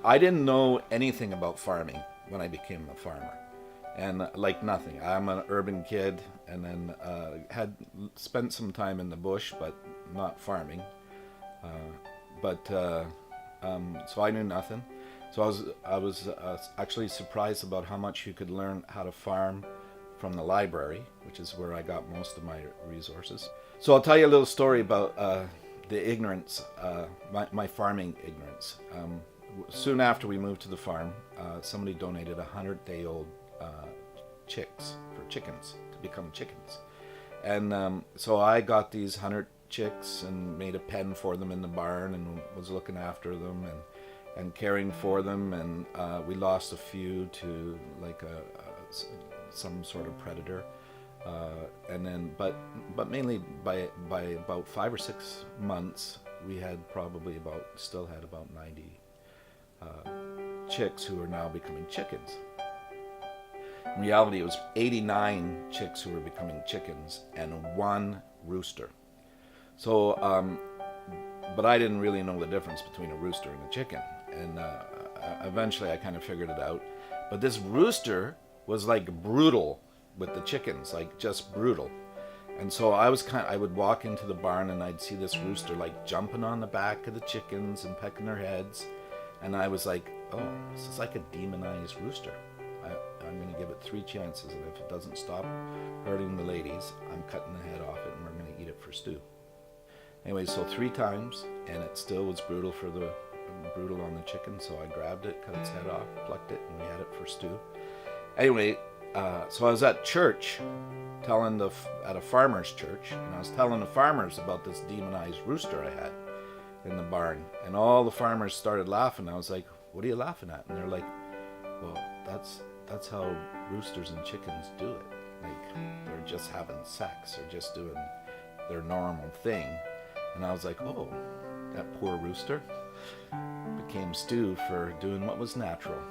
I didn't know anything about farming when I became a farmer, and like nothing. I'm an urban kid, and then had spent some time in the bush, but not farming. But so I knew nothing. So I was actually surprised about how much you could learn how to farm from the library, which is where I got most of my resources. So I'll tell you a little story about the ignorance, my farming ignorance. Soon after we moved to the farm, somebody donated 100-day-old chicks for chickens to become chickens, and so I got these 100 chicks and made a pen for them in the barn and was looking after them and caring for them, and we lost a few to like some sort of predator, and then but mainly by about 5 or 6 months we had probably still had about 90 chicks who are now becoming chickens. In reality, it was 89 chicks who were becoming chickens and one rooster. So, but I didn't really know the difference between a rooster and a chicken, and eventually I kind of figured it out. But this rooster was like brutal with the chickens, like just brutal. And so I would walk into the barn and I'd see this rooster like jumping on the back of the chickens and pecking their heads. And I was like, oh, this is like a demonized rooster. I'm going to give it 3 chances, and if it doesn't stop hurting the ladies, I'm cutting the head off it and we're going to eat it for stew. Anyway, so 3 times, and it still was brutal on the chicken, so I grabbed it, cut its head off, plucked it, and we had it for stew. Anyway, so I was at church, at a farmer's church, and I was telling the farmers about this demonized rooster I had in the barn, and all the farmers started laughing. I was like, what are you laughing at? And they're like, well, that's how roosters and chickens do it. Like, they're just having sex, or just doing their normal thing. And I was like, oh, that poor rooster became stew for doing what was natural.